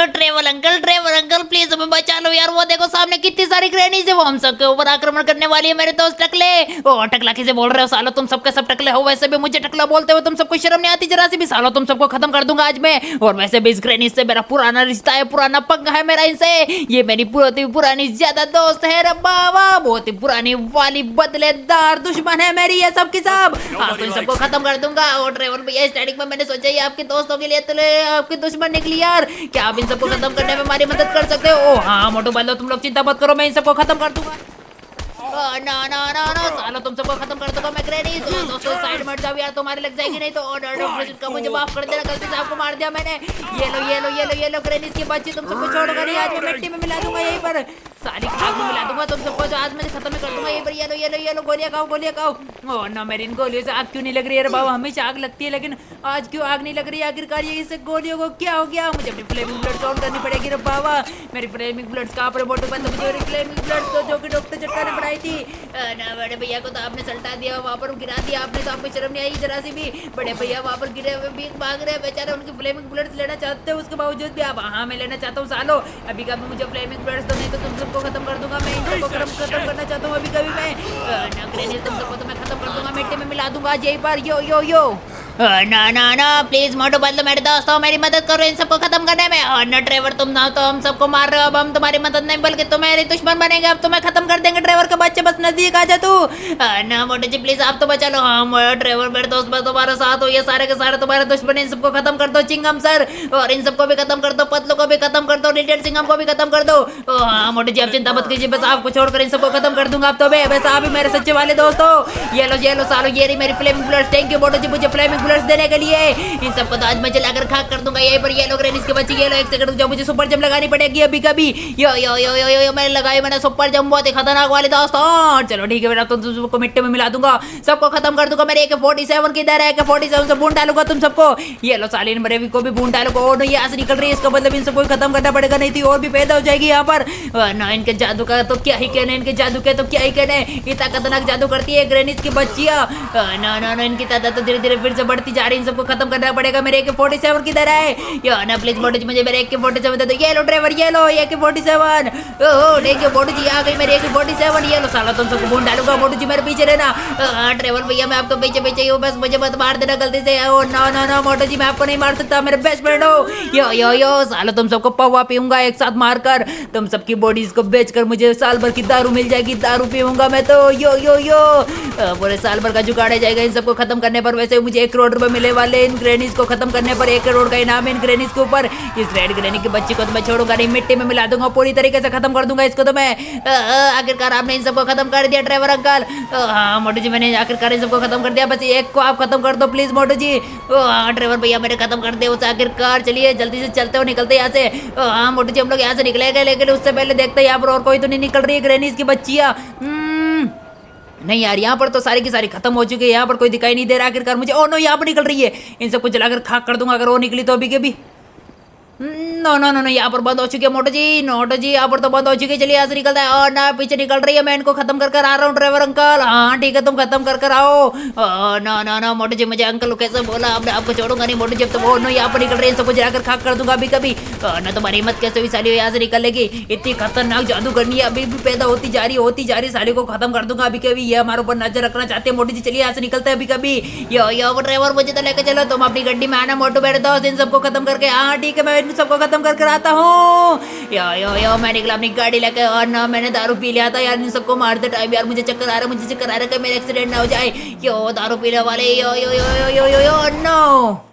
Travel uncle please हमें बचा लो यार। वो देखो सामने कितनी सारी ग्रेनीज है, वो हम सबके ऊपर आक्रमण करने वाली है। मेरे दोस्त टकले, ओ टकला किसे बोल रहे हो सालो, तुम सबके सब टकले हो। वैसे भी मुझे टकला बोलते हो तुम सबको शर्म नहीं आती जरा सी भी? सालो तुम सबको खत्म कर दूंगा आज मैं। और वैसे भी इस ग्रेनीज से मेरा पुराना रिश्ता है, पुराना पंगा है मेरा इनसे। ये मेरी बहुत ही पुरानी ज्यादा दोस्त है रे बाबा, बहुत ही पुरानी वाली बदलेदार दुश्मन है मेरी ये सब की सब। आज तो इन सबको खत्म कर दूंगा। और ट्रेवल भैया स्टार्टिंग में मैंने सोचा ये आपके दोस्तों के लिए, तो आपके दुश्मन निकली यार। क्या आप इन सबको खत्म करने में हमारी मदद कर सकते हो? हाँ मोटू बालो, तुम लोग चिंता मत करो, मैं इन सबको खत्म कर दूंगा। ना ना ना ना सालो तुम सबको खत्म कर दूंगा मैं ग्रेनीज। दोस्तों साइड में हट जाओ यार, तुम्हारी लग जाएगी नहीं तो। का मुझे माफ कर देना, गलती से आपको मार दिया मैंने। ये लो ग्रेनीज की बच्ची, तुम सबको छोड़ूंगा नहीं आज, मैं मिट्टी में मिला दूंगा यहीं पर, सारी खाद में मिला दूंगा तुम सबको। जो आज मैं खत्म कर दूंगा यहीं पर। ये लो गोलियां खाओ, गोलियां खाओ। ओ ना मेरी इन गोलियों से आग क्यों नहीं लग रही है रे बाबा? हमेशा आग लगती है लेकिन आज क्यों आग नहीं लग रही है? आखिरकार ये इस गोलियों को क्या हो गया? मुझे अपनी फ्लेमिंग ब्लड ऑन करनी पड़ेगी रे बाबा। मेरी फ्लेमिंग ब्लड्स कहां पर मोटू बंद? मुझे फ्लेमिंग ब्लड्स तो जो कि डॉक्टर चट्टा ने बनाई थी ना। बड़े भैया को तो आपने सल्टा दिया, वहां पर गिरा दिया आपने, तो आपको शर्म नहीं आई जरा सी भी? बड़े भैया वहां पर गिरे हुए भीख मांग रहे हैं बेचारे, उनकी फ्लेमिंग ब्लड्स लेना चाहते हैं उसके बावजूद भी आप। हाँ मैं लेना चाहता हूँ सालो, अभी कभी मुझे फ्लेमिंग ब्लड्स दो, नहीं तो तुम सबको खत्म कर दूंगा मैं। इन सबको खत्म करना चाहता हूँ अभी कभी मैं। ना ग्रेनेड तुम सबको तो मैं खत्म कर दूंगा, मिट्टी में मिला दूंगा यहीं पर। यो ना ना ना प्लीज मोटू बदलो मेरे दोस्तों, मेरी मदद करो इन सबको खत्म करने में। और ना ड्राइवर तुम ना तो हम सबको मार रहे हो, अब हम तुम्हारी मदद नहीं बल्कि तुम्हारे दुश्मन बनेंगे। अब तुम्हें खत्म कर देंगे ड्राइवर के बच्चे, बस नजदीक आ जा तू। ना मोटू जी प्लीज आप तो बचा लो। हाँ ड्राइवर मेरे दोस्त मैं तुम्हारे साथ हो, ये सारे के सारे तुम्हारे दुश्मन, इन सबको खत्म कर दो चिंगम सर, और इन सबको भी खत्म कर दो, पतलू को भी खत्म कर दो, लिटिल सिंगम को भी खत्म कर दो। हाँ मोटू जी आप चिंता मत कीजिए, बस आपको छोड़कर इन सबको खत्म कर दूंगा अब तो मैं। वैसे आप भी मेरे सच्चे वाले दोस्त हो। ये लो सालो, ये रही मेरी फ्लेमिंग ब्लड्स। थैंक यू मोटू जी मुझे फ्लेमिंग ब्लड्स देने के लिए। इन सबको तो आज मैं जलाकर खाक कर दूंगा यहीं पर। ये लोग ग्रेनीज के बच्चे, ये लो एक सेकंड जो मुझे सुपर जंप लगानी पड़ेगी अभी कभी। यो मैंने लगाई, मैंने सुपर जंप, बहुत ही खतरनाक वाली दोस्तों। चलो ठीक है बेटा, तुम सबको मिट्टी में मिला दूंगा, सबको खत्म कर दूंगा। मेरे AK-47 किधर है? AK-47 से बूंद डालूंगा तुम सबको। ये लो सालिन मेरे को भी बूंद डालूंगा। और नहीं यहाँ से निकल रही है, इसका मतलब इन सबको खत्म करना पड़ेगा, नहीं थी और भी पैदा हो जाएगी यहाँ पर। ना इनके जादू का तो क्या ही कहने, इनके जादू के तो क्या ही कहने, इतना खतरनाक जादू करती है ग्रेनीज की बच्चियां। ना इनकी तादाद तो धीरे धीरे फिर से बढ़ती जा रही है, इन सबको खत्म करना पड़ेगा। मेरे AK-47 किधर है? यो ना प्लीज मोटू जी मुझे मेरे AK-47 दे दो। ये लो ड्राइवर, ये लो AK-47। ओह ठीक है मोटू जी आ गई मेरे AK-47। ये लो साला तुम सबको बूंद डालूंगा, मोटू जी मेरे पीछे रहना। ड्राइवर भैया मैं आपको पीछे पीछे ही हूँ, बस मुझे मत मार देना गलती से। ओ ना मोटू जी मैं आपको नहीं मार सकता, मेरे बेस्ट फ्रेंड हो। यो साला तुम सबको पौवा पीऊंगा एक साथ मारकर, तुम सबकी बॉडीज को बेचकर मुझे साल भर की दारू मिल जाएगी, दारू पीऊंगा मैं तो। यो पूरे साल भर का जुगाड़ है जाएगा इन सबको खत्म करने पर। वैसे मुझे 1 करोड़ रुपए मिले वाले इन ग्रेनीज को खत्म करने पर, 1 करोड़ का इनाम है इन ग्रेनीज के ऊपर। इस रेड ग्रेनी की बच्ची को तो मैं छोड़ूंगा नहीं, मिट्टी में मिला दूंगा, पूरी तरीके से खत्म कर दूंगा इसको तो मैं। आखिरकार आपने इन सबको खत्म कर दिया ड्राइवर अंकल। हाँ मोटू जी मैंने आखिरकार इन सबको खत्म कर दिया, बस एक को आप खत्म कर दो प्लीज मोटू जी। हाँ ड्राइवर भैया मैंने खत्म कर दिया उसे आखिरकार। चलिए जल्दी से चलते हो, निकलते यहाँ से। हाँ मोटू जी हम लोग यहाँ से निकलेंगे, लेकिन उससे पहले देखते हैं यहाँ पर और कोई तो नहीं निकल रही है ग्रेनीज की बच्चियाँ। नहीं यार यहाँ पर तो सारी की सारी खत्म हो चुकी है, यहाँ पर कोई दिखाई नहीं दे रहा आखिरकार मुझे। ओ नो यहाँ पर निकल रही है, इन सबको जलाकर खाक कर दूंगा अगर वो निकली तो अभी के भी। नो यहाँ पर बंद हो चुकी है मोटू जी यहाँ पर तो बंद हो चुकी है। चलिए यहाँ से निकलता है। और ना पीछे निकल रही है, मैं इनको खत्म कर आ रहा हूँ ड्राइवर अंकल। हाँ ठीक है तुम खत्म कर आओ। ना मोटू जी मुझे अंकल कैसे बोला, आपने आपको छोड़ूंगा नहीं मोटू जी। तो वो नो यहाँ पर निकल रही है, सबको जलाकर खाक कर दूंगा अभी कभी। ना तुम्हारी हिम्मत कैसे हुई साली यहाँ से निकलने की? इतनी खतरनाक जादू करनी है, अभी भी पैदा होती जा रही साली को खत्म कर दूंगा अभी कभी। ये हमारे ऊपर नजर रखना चाहते हैं मोटू जी। चलिए यहाँ से निकलते हैं अभी कभी। यो ड्राइवर मुझे तो लेकर चलो, तुम अपनी गड्डी में आना मोटू मेरे दोस्त, इन सबको खत्म करके। हाँ ठीक है मैं इन सबको खत्म कर आता हूँ। यो मैं निकला अपनी गाड़ी लेके। और ना मैंने दारू पी लिया था यार इन सबको मारते टाइम। यार मुझे चक्कर आ रहा है कि मेरा एक्सीडेंट ना हो जाए। यो दारू पीने वाले। यो नो